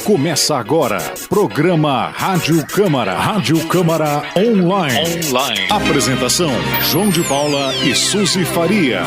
Começa agora, programa Rádio Câmara. Rádio Câmara Online. Apresentação, João de Paula e Suzy Faria.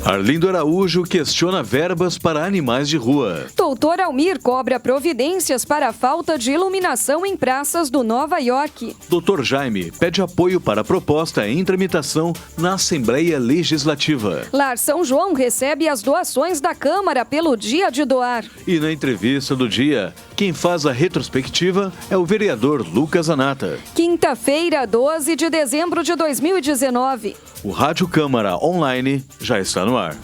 Arlindo Araújo questiona verbas para animais de rua. Doutor Almir cobra providências para a falta de iluminação em praças do Nova York. Doutor Jaime pede apoio para a proposta em tramitação na Assembleia Legislativa. Lar São João recebe as doações da Câmara pelo Dia de Doar. E na entrevista do dia, quem faz a retrospectiva é o vereador Lucas Anata. Quinta-feira, 12 de dezembro de 2019. O Rádio Câmara Online já está no ar.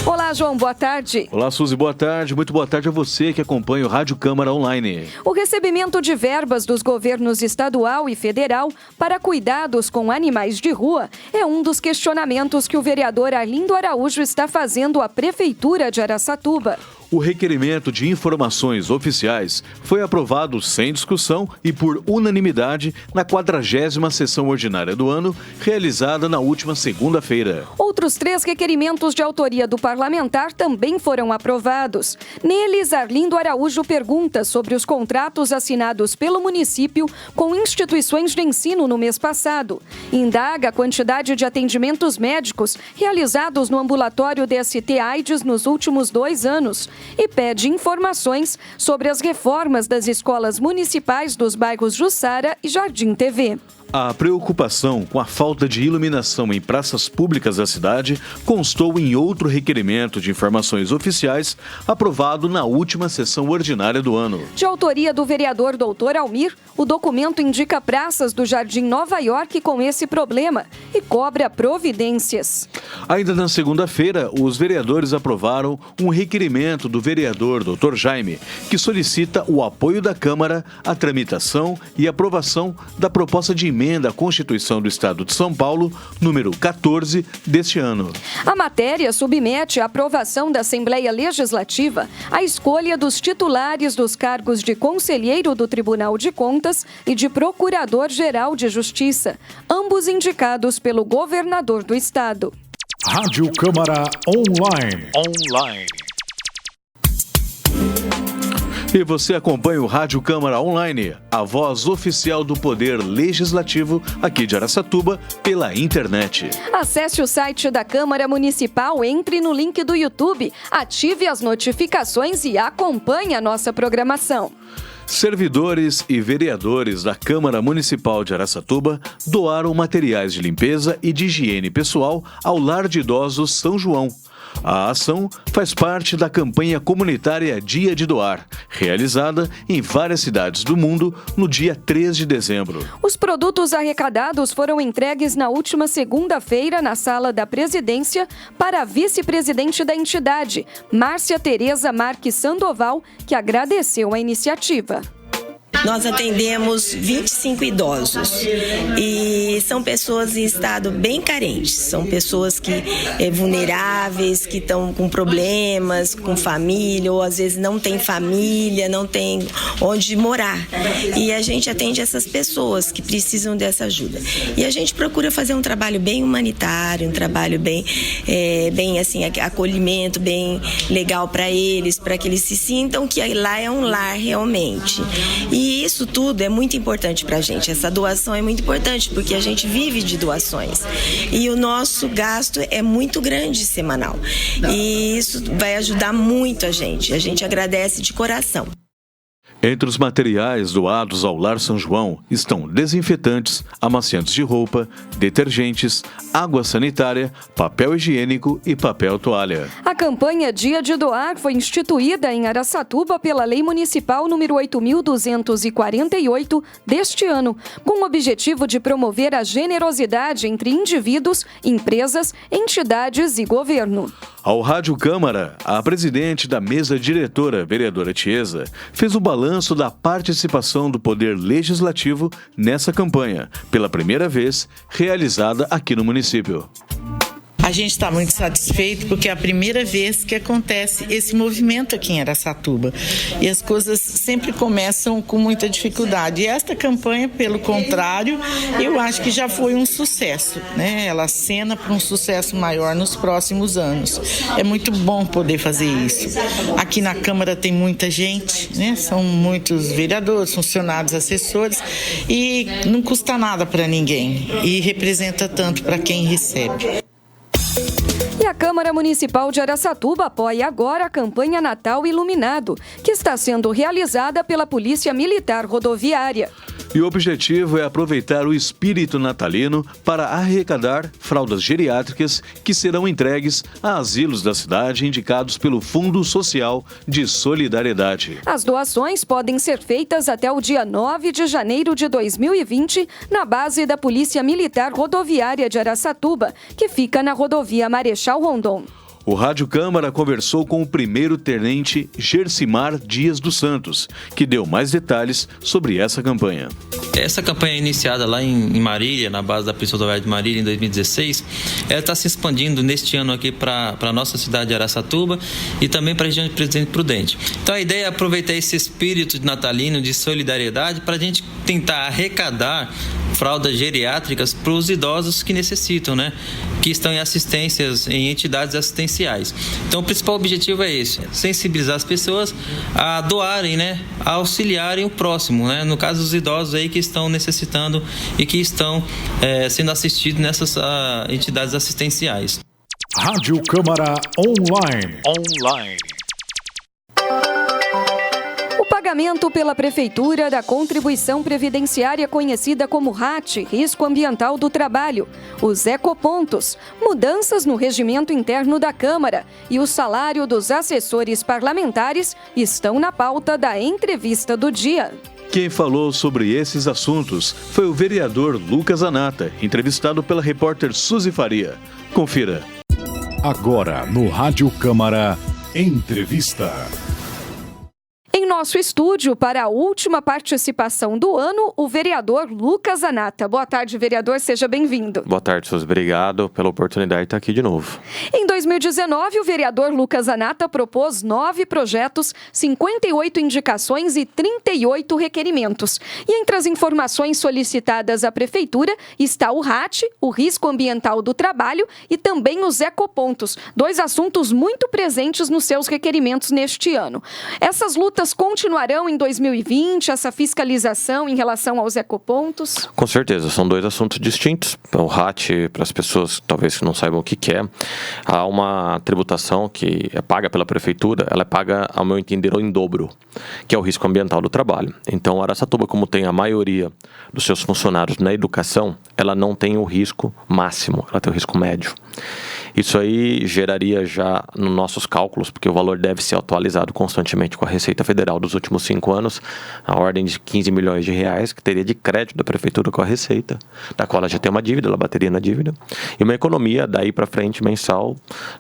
Olá, João, boa tarde. Olá, Suzy, boa tarde. Muito boa tarde a você que acompanha o Rádio Câmara Online. O recebimento de verbas dos governos estadual e federal para cuidados com animais de rua é um dos questionamentos que o vereador Arlindo Araújo está fazendo à Prefeitura de Araçatuba. O requerimento de informações oficiais foi aprovado sem discussão e por unanimidade na 40ª sessão ordinária do ano, realizada na última segunda-feira. Outros 3 requerimentos de autoria do parlamentar também foram aprovados. Neles, Arlindo Araújo pergunta sobre os contratos assinados pelo município com instituições de ensino no mês passado. Indaga a quantidade de atendimentos médicos realizados no ambulatório DST-AIDS nos últimos 2 anos. E pede informações sobre as reformas das escolas municipais dos bairros Jussara e Jardim TV. A preocupação com a falta de iluminação em praças públicas da cidade constou em outro requerimento de informações oficiais aprovado na última sessão ordinária do ano. De autoria do vereador Doutor Almir, o documento indica praças do Jardim Nova York com esse problema e cobra providências. Ainda na segunda-feira, os vereadores aprovaram um requerimento do vereador Dr. Jaime, que solicita o apoio da Câmara à tramitação e aprovação da proposta de emenda à Constituição do Estado de São Paulo, número 14 deste ano. A matéria submete à aprovação da Assembleia Legislativa a escolha dos titulares dos cargos de Conselheiro do Tribunal de Contas e de Procurador-Geral de Justiça, ambos indicados pelo governador do Estado. Rádio Câmara Online. E você acompanha o Rádio Câmara Online, a voz oficial do Poder Legislativo aqui de Araçatuba, pela internet. Acesse o site da Câmara Municipal, entre no link do YouTube, ative as notificações e acompanhe a nossa programação. Servidores e vereadores da Câmara Municipal de Araçatuba doaram materiais de limpeza e de higiene pessoal ao Lar de Idosos São João. A ação faz parte da campanha comunitária Dia de Doar, realizada em várias cidades do mundo no dia 3 de dezembro. Os produtos arrecadados foram entregues na última segunda-feira na sala da presidência para a vice-presidente da entidade, Márcia Tereza Marques Sandoval, que agradeceu a iniciativa. Nós atendemos 25 idosos e são pessoas em estado bem carente, são pessoas que vulneráveis, que estão com problemas, com família, ou às vezes não tem família, não tem onde morar. E a gente atende essas pessoas que precisam dessa ajuda. E a gente procura fazer um trabalho bem humanitário, um trabalho bem assim, acolhimento, bem legal para eles que eles se sintam que lá é um lar realmente. E isso tudo é muito importante para a gente. Essa doação é muito importante porque a gente vive de doações. E o nosso gasto é muito grande semanal. E isso vai ajudar muito a gente. A gente agradece de coração. Entre os materiais doados ao Lar São João estão desinfetantes, amaciantes de roupa, detergentes, água sanitária, papel higiênico e papel toalha. A campanha Dia de Doar foi instituída em Araçatuba pela Lei Municipal número 8.248 deste ano, com o objetivo de promover a generosidade entre indivíduos, empresas, entidades e governo. Ao Rádio Câmara, a presidente da mesa diretora, vereadora Tiesa, fez o balanço da participação do Poder Legislativo nessa campanha, pela primeira vez realizada aqui no município. A gente está muito satisfeito porque é a primeira vez que acontece esse movimento aqui em Araçatuba. E as coisas sempre começam com muita dificuldade. E esta campanha, pelo contrário, eu acho que já foi um sucesso, né? Ela acena para um sucesso maior nos próximos anos. É muito bom poder fazer isso. Aqui na Câmara tem muita gente, né? São muitos vereadores, funcionários, assessores, e não custa nada para ninguém. E representa tanto para quem recebe. E a Câmara Municipal de Araçatuba apoia agora a campanha Natal Iluminado, que está sendo realizada pela Polícia Militar Rodoviária. E o objetivo é aproveitar o espírito natalino para arrecadar fraldas geriátricas que serão entregues a asilos da cidade indicados pelo Fundo Social de Solidariedade. As doações podem ser feitas até o dia 9 de janeiro de 2020 na base da Polícia Militar Rodoviária de Araçatuba, que fica na rodovia Marechal Rondon. O Rádio Câmara conversou com o primeiro-tenente Gersimar Dias dos Santos, que deu mais detalhes sobre essa campanha. Essa campanha iniciada lá em Marília, na base da Polícia Rodoviária de Marília, em 2016, ela está se expandindo neste ano aqui para a nossa cidade de Araçatuba e também para a região de Presidente Prudente. Então a ideia é aproveitar esse espírito de natalino, de solidariedade, para a gente tentar arrecadar fraldas geriátricas para os idosos que necessitam, né? Que estão em assistências, em entidades assistenciais. Então o principal objetivo é esse, sensibilizar as pessoas a doarem, né? A auxiliarem o próximo, né? No caso dos idosos aí que estão necessitando e que estão sendo assistidos nessas entidades assistenciais. Rádio Câmara Online. O pagamento pela Prefeitura da contribuição previdenciária conhecida como RAT, Risco Ambiental do Trabalho, os ecopontos, mudanças no regimento interno da Câmara e o salário dos assessores parlamentares estão na pauta da entrevista do dia. Quem falou sobre esses assuntos foi o vereador Lucas Zanata, entrevistado pela repórter Suzy Faria. Confira. Agora no Rádio Câmara, entrevista. Em nosso estúdio, para a última participação do ano, o vereador Lucas Zanata. Boa tarde, vereador, seja bem-vindo. Boa tarde, Suzy. Obrigado pela oportunidade de estar aqui de novo. Em 2019, o vereador Lucas Zanata propôs 9 projetos, 58 indicações e 38 requerimentos. E entre as informações solicitadas à Prefeitura está o RAT, o Risco Ambiental do Trabalho, e também os ecopontos, 2 assuntos muito presentes nos seus requerimentos neste ano. Essas lutas continuarão em 2020, essa fiscalização em relação aos ecopontos? Com certeza, são 2 assuntos distintos. O RAT, para as pessoas talvez que não saibam o que é, há uma tributação que é paga pela Prefeitura, ela é paga, ao meu entender, em dobro, que é o risco ambiental do trabalho. Então, Araçatuba, como tem a maioria dos seus funcionários na educação, ela não tem o risco máximo, ela tem o risco médio. Isso aí geraria já nos nossos cálculos, porque o valor deve ser atualizado constantemente com a Receita Federal dos últimos 5 anos, a ordem de 15 milhões de reais, que teria de crédito da Prefeitura com a Receita, da qual ela já tem uma dívida, ela bateria na dívida, e uma economia daí para frente mensal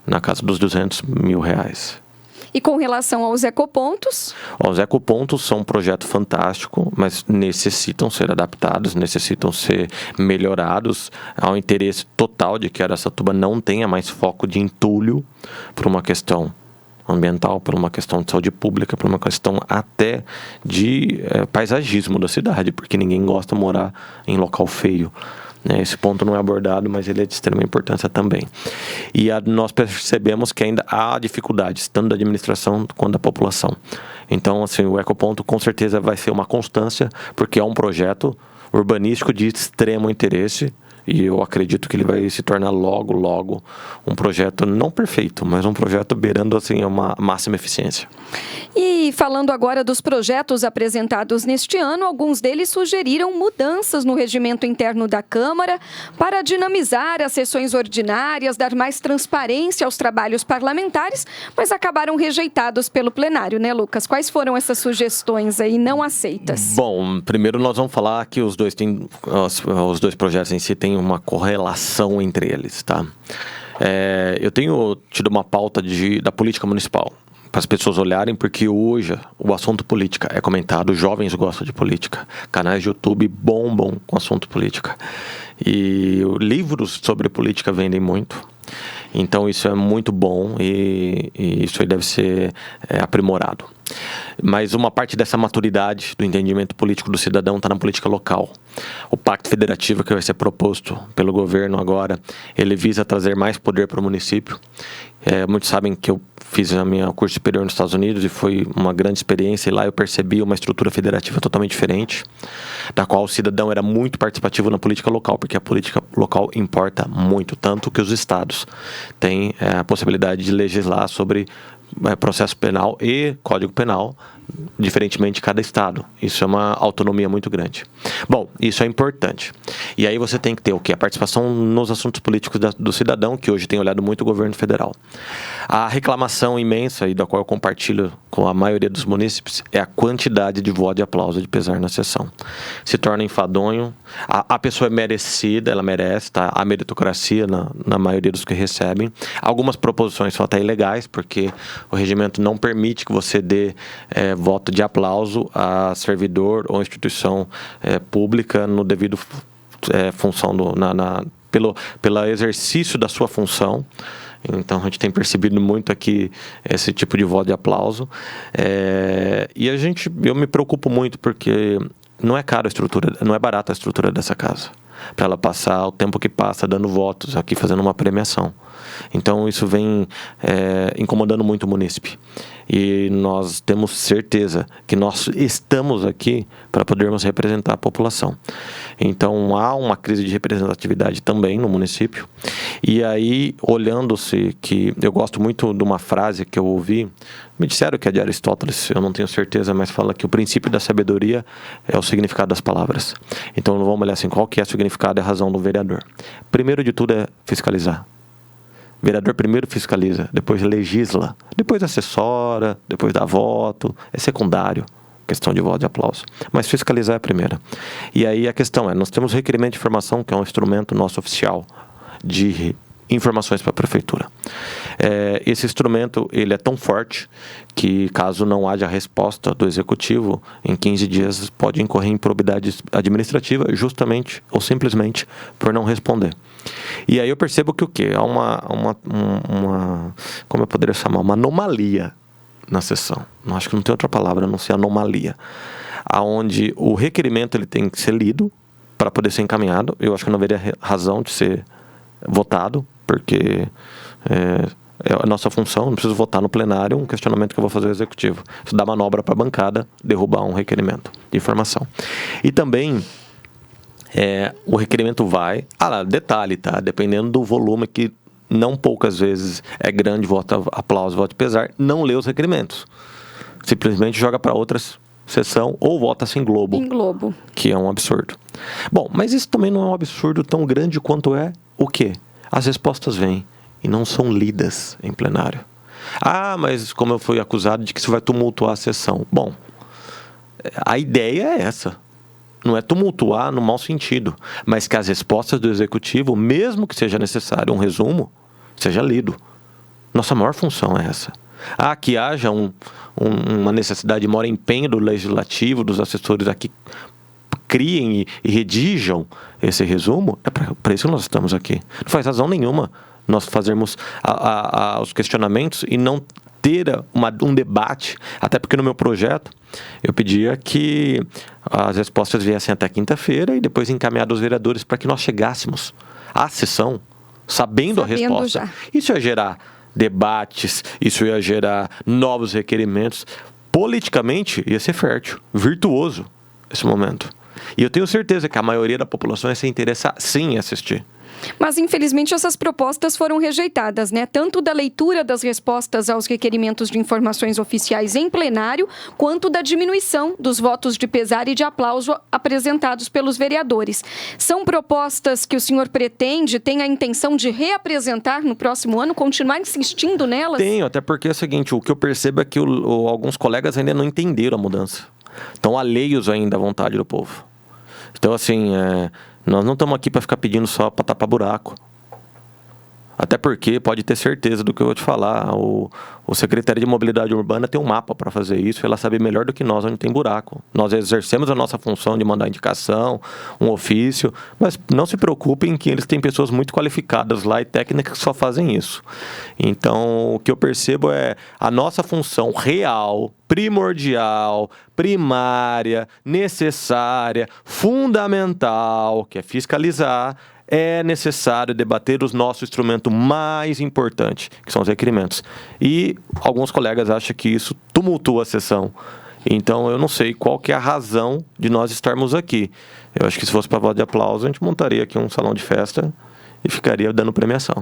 na casa dos 200 mil reais. E com relação aos ecopontos? Os ecopontos são um projeto fantástico, mas necessitam ser adaptados, necessitam ser melhorados ao interesse total de que Araçatuba não tenha mais foco de entulho por uma questão ambiental, por uma questão de saúde pública, por uma questão até de paisagismo da cidade, porque ninguém gosta de morar em local feio. Esse ponto não é abordado, mas ele é de extrema importância também. E nós percebemos que ainda há dificuldades, tanto da administração quanto da população. Então, assim, o ecoponto com certeza vai ser uma constância, porque é um projeto urbanístico de extremo interesse, e eu acredito que ele vai se tornar logo um projeto não perfeito, mas um projeto beirando assim uma máxima eficiência. E falando agora dos projetos apresentados neste ano, alguns deles sugeriram mudanças no regimento interno da Câmara para dinamizar as sessões ordinárias, dar mais transparência aos trabalhos parlamentares, mas acabaram rejeitados pelo plenário, né, Lucas? Quais foram essas sugestões aí não aceitas? Bom, primeiro nós vamos falar que os dois projetos em si têm uma correlação entre eles, tá? Eu tenho tido uma pauta da política municipal, para as pessoas olharem, porque hoje o assunto política é comentado, jovens gostam de política, canais de YouTube bombam com assunto política, e livros sobre política vendem muito. Então isso é muito bom e isso aí deve ser aprimorado. Mas uma parte dessa maturidade do entendimento político do cidadão está na política local. O Pacto Federativo que vai ser proposto pelo governo agora, ele visa trazer mais poder para o município. Muitos sabem que eu fiz a minha curso superior nos Estados Unidos e foi uma grande experiência, e lá eu percebi uma estrutura federativa totalmente diferente, da qual o cidadão era muito participativo na política local, porque a política local importa muito, tanto que os estados têm a possibilidade de legislar sobre processo penal e código penal, diferentemente de cada estado. Isso é uma autonomia muito grande. Bom, isso é importante. E aí você tem que ter o quê? A participação nos assuntos políticos do cidadão, que hoje tem olhado muito o governo federal. A reclamação imensa, e da qual eu compartilho com a maioria dos munícipes, é a quantidade de voto de aplauso de pesar na sessão. Se torna enfadonho. A pessoa é merecida, ela merece, tá? A meritocracia na maioria dos que recebem. Algumas proposições são até ilegais, porque o regimento não permite que você dê voto de aplauso a servidor ou instituição pública no devido função pelo exercício da sua função. Então a gente tem percebido muito aqui esse tipo de voto de aplauso. E eu me preocupo muito porque não é caro a estrutura, não é barata a estrutura dessa casa, para ela passar o tempo que passa dando votos aqui, fazendo uma premiação. Então isso vem incomodando muito o munícipe. E nós temos certeza que nós estamos aqui para podermos representar a população. Então há uma crise de representatividade também no município. E aí, olhando-se, que eu gosto muito de uma frase que eu ouvi, me disseram que é de Aristóteles, eu não tenho certeza, mas fala que o princípio da sabedoria é o significado das palavras. Então vamos olhar assim, qual que é o significado e a razão do vereador. Primeiro de tudo é fiscalizar. O vereador primeiro fiscaliza, depois legisla, depois assessora, depois dá voto, é secundário, questão de voto de aplauso. Mas fiscalizar é a primeira. E aí a questão nós temos requerimento de informação, que é um instrumento nosso oficial de informações para a prefeitura. Esse instrumento ele é tão forte que, caso não haja resposta do executivo, em 15 dias pode incorrer em improbidade administrativa, justamente ou simplesmente por não responder. E aí eu percebo que o quê? Há uma como eu poderia chamar? Uma anomalia na sessão. Acho que não tem outra palavra a não ser anomalia. Onde o requerimento ele tem que ser lido para poder ser encaminhado. Eu acho que não haveria razão de ser votado, porque é a nossa função, não preciso votar no plenário um questionamento que eu vou fazer ao executivo. Isso dá manobra para a bancada derrubar um requerimento de informação. E também o requerimento vai... detalhe, tá? Dependendo do volume, que não poucas vezes é grande, voto aplauso, voto pesar, não lê os requerimentos. Simplesmente joga para outra sessão ou vota-se em globo. Em globo. Que é um absurdo. Bom, mas isso também não é um absurdo tão grande quanto é o quê? As respostas vêm e não são lidas em plenário. Mas como eu fui acusado de que isso vai tumultuar a sessão. Bom, a ideia é essa. Não é tumultuar no mau sentido, mas que as respostas do executivo, mesmo que seja necessário um resumo, seja lido. Nossa maior função é essa. Que haja uma necessidade de maior empenho do legislativo, dos assessores aqui, criem e redigam esse resumo, é para isso que nós estamos aqui. Não faz razão nenhuma nós fazermos os questionamentos e não ter um debate, até porque no meu projeto eu pedia que as respostas viessem até quinta-feira e depois encaminhadas aos vereadores para que nós chegássemos à sessão sabendo a resposta. Já. Isso ia gerar debates, isso ia gerar novos requerimentos. Politicamente ia ser fértil, virtuoso esse momento. E eu tenho certeza que a maioria da população ia se interessar sim em assistir. Mas, infelizmente, essas propostas foram rejeitadas, né? Tanto da leitura das respostas aos requerimentos de informações oficiais em plenário, quanto da diminuição dos votos de pesar e de aplauso apresentados pelos vereadores. São propostas que o senhor pretende, tem a intenção de reapresentar no próximo ano, continuar insistindo nelas? Tenho, até porque é o seguinte, o que eu percebo é que alguns colegas ainda não entenderam a mudança. Estão alheios ainda à vontade do povo. Então, assim, nós não estamos aqui para ficar pedindo só para tapar buraco. Até porque, pode ter certeza do que eu vou te falar, o Secretaria de Mobilidade Urbana tem um mapa para fazer isso, ela sabe melhor do que nós onde tem buraco. Nós exercemos a nossa função de mandar indicação, um ofício, mas não se preocupem que eles têm pessoas muito qualificadas lá e técnicas que só fazem isso. Então, o que eu percebo é a nossa função real, primordial, primária, necessária, fundamental, que é fiscalizar. É necessário debater o nosso instrumento mais importante, que são os requerimentos. E alguns colegas acham que isso tumultua a sessão. Então, eu não sei qual que é a razão de nós estarmos aqui. Eu acho que se fosse para voz de aplauso, a gente montaria aqui um salão de festa e ficaria dando premiação.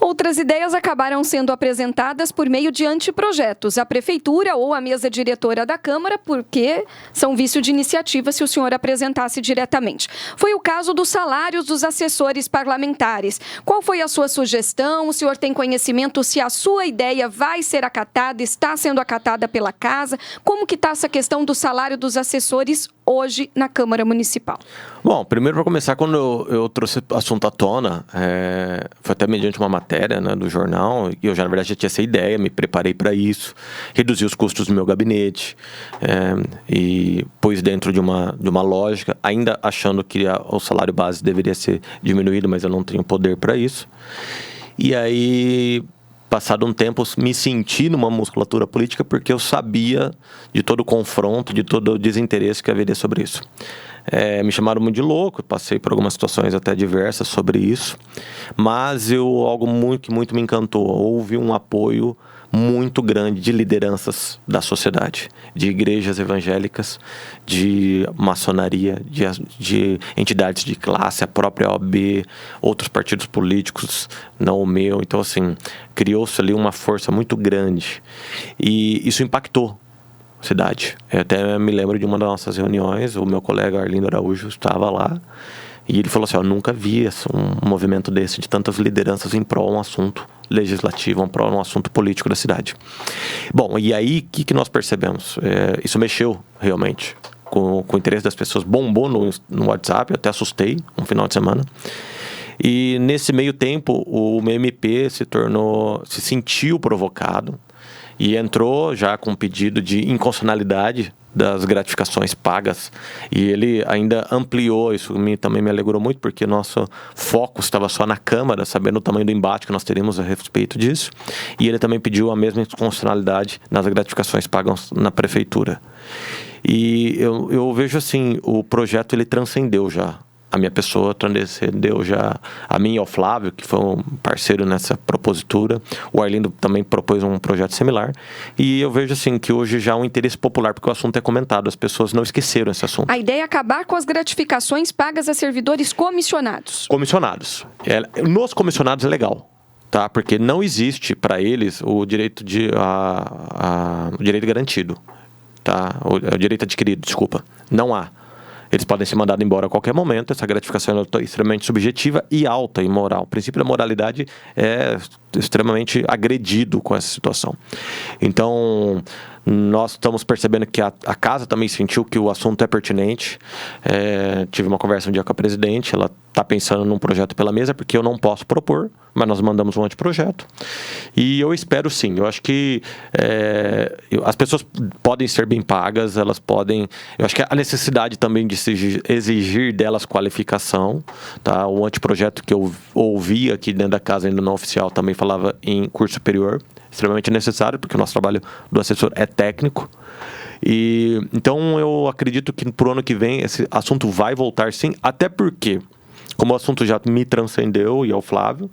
Outras ideias acabaram sendo apresentadas por meio de anteprojetos. A Prefeitura ou a mesa diretora da Câmara, porque são vício de iniciativa se o senhor apresentasse diretamente. Foi o caso dos salários dos assessores parlamentares. Qual foi a sua sugestão? O senhor tem conhecimento se a sua ideia vai ser acatada, está sendo acatada pela Casa? Como que está essa questão do salário dos assessores hoje na Câmara Municipal? Bom, primeiro para começar, quando eu trouxe o assunto à tona, foi até mediante uma matéria, né, do jornal, e eu já, na verdade, já tinha essa ideia, me preparei para isso, reduzi os custos do meu gabinete, e pus dentro de uma lógica, ainda achando que o salário base deveria ser diminuído, mas eu não tenho poder para isso. E aí, passado um tempo, me senti numa musculatura política porque eu sabia de todo o confronto, de todo o desinteresse que haveria sobre isso. Me chamaram muito de louco, passei por algumas situações até diversas sobre isso, mas algo que muito me encantou. Houve um apoio muito grande de lideranças da sociedade, de igrejas evangélicas, de maçonaria, de entidades de classe, a própria OAB, outros partidos políticos, não o meu. Então, assim, criou-se ali uma força muito grande e isso impactou a cidade. Eu até me lembro de uma das nossas reuniões, o meu colega Arlindo Araújo estava lá e ele falou assim, eu nunca vi um movimento desse, de tantas lideranças em prol de um assunto legislativo, em prol de um assunto político da cidade. Bom, e aí, o que nós percebemos? Isso mexeu realmente com o interesse das pessoas, bombou no WhatsApp, eu até assustei um final de semana. E nesse meio tempo, o MP se sentiu provocado e entrou já com um pedido de inconstitucionalidade das gratificações pagas, e ele ainda ampliou, isso também me alegrou muito, porque nosso foco estava só na Câmara, sabendo o tamanho do embate que nós teríamos a respeito disso, e ele também pediu a mesma inconstitucionalidade nas gratificações pagas na Prefeitura. E eu vejo assim, o projeto ele transcendeu já a minha pessoa, transcendeu já a mim e ao Flávio, que foi um parceiro nessa propositura. O Arlindo também propôs um projeto similar. E eu vejo assim que hoje já há um interesse popular, porque o assunto é comentado, as pessoas não esqueceram esse assunto. A ideia é acabar com as gratificações pagas a servidores comissionados. Comissionados. Nos comissionados é legal, tá? Porque não existe para eles o direito o direito garantido, tá? O direito adquirido, desculpa. Não há. Eles podem ser mandados embora a qualquer momento. Essa gratificação é extremamente subjetiva e alta, imoral. O princípio da moralidade é extremamente agredido com essa situação. Então, nós estamos percebendo que a Casa também sentiu que o assunto é pertinente. Tive uma conversa um dia com a presidente, ela está pensando num projeto pela mesa, porque eu não posso propor, mas nós mandamos um anteprojeto. E eu espero sim, eu acho que as pessoas podem ser bem pagas, elas podem... Eu acho que a necessidade também de se exigir delas qualificação, tá? O anteprojeto que eu ouvi aqui dentro da Casa, ainda não oficial, também falava em curso superior, extremamente necessário, porque o nosso trabalho do assessor é técnico. E então eu acredito que pro ano que vem esse assunto vai voltar sim, até porque, como o assunto já me transcendeu e ao Flávio,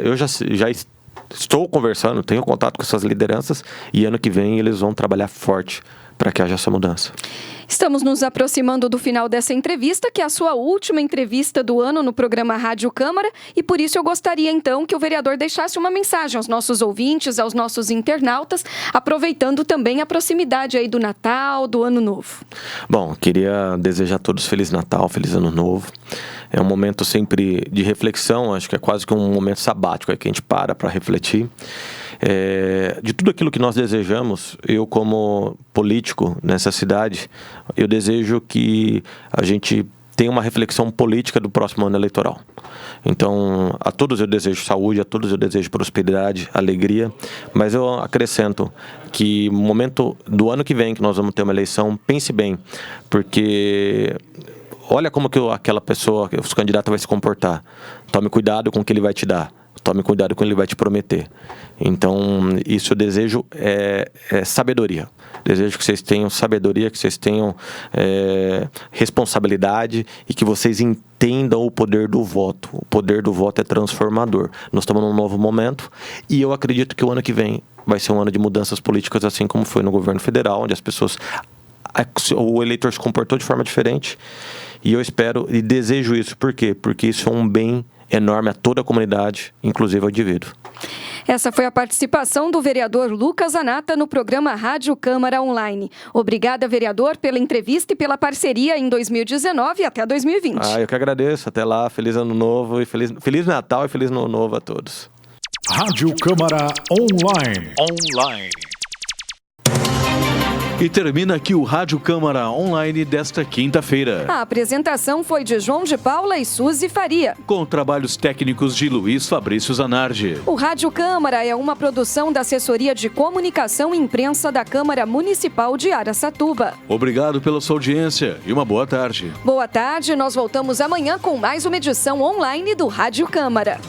eu já estou conversando, tenho contato com essas lideranças e ano que vem eles vão trabalhar forte para que haja essa mudança. Estamos nos aproximando do final dessa entrevista, que é a sua última entrevista do ano no programa Rádio Câmara, e por isso eu gostaria então que o vereador deixasse uma mensagem aos nossos ouvintes, aos nossos internautas, aproveitando também a proximidade aí do Natal, do Ano Novo. Bom, queria desejar a todos Feliz Natal, Feliz Ano Novo. É um momento sempre de reflexão, acho que é quase que um momento sabático, que a gente para refletir. De tudo aquilo que nós desejamos, eu como político nessa cidade, eu desejo que a gente tem uma reflexão política do próximo ano eleitoral. Então, a todos eu desejo saúde, a todos eu desejo prosperidade, alegria, mas eu acrescento que no momento do ano que vem, que nós vamos ter uma eleição, pense bem, porque olha como que aquela pessoa, os candidatos vai se comportar. Tome cuidado com o que ele vai te dar. Tome cuidado com o que ele vai te prometer. Então, isso eu desejo é sabedoria. Desejo que vocês tenham sabedoria, que vocês tenham responsabilidade e que vocês entendam o poder do voto. O poder do voto é transformador. Nós estamos num novo momento e eu acredito que o ano que vem vai ser um ano de mudanças políticas, assim como foi no governo federal, onde as pessoas... o eleitor se comportou de forma diferente. E eu espero e desejo isso. Por quê? Porque isso é um bem enorme a toda a comunidade, inclusive ao indivíduo. Essa foi a participação do vereador Lucas Zanata no programa Rádio Câmara Online. Obrigada, vereador, pela entrevista e pela parceria em 2019 e até 2020. Eu que agradeço. Até lá. Feliz Ano Novo e Feliz Natal e Feliz Ano Novo a todos. Rádio Câmara Online. E termina aqui o Rádio Câmara Online desta quinta-feira. A apresentação foi de João de Paula e Suzy Faria, com trabalhos técnicos de Luiz Fabrício Zanardi. O Rádio Câmara é uma produção da Assessoria de Comunicação e Imprensa da Câmara Municipal de Araçatuba. Obrigado pela sua audiência e uma boa tarde. Boa tarde, nós voltamos amanhã com mais uma edição online do Rádio Câmara.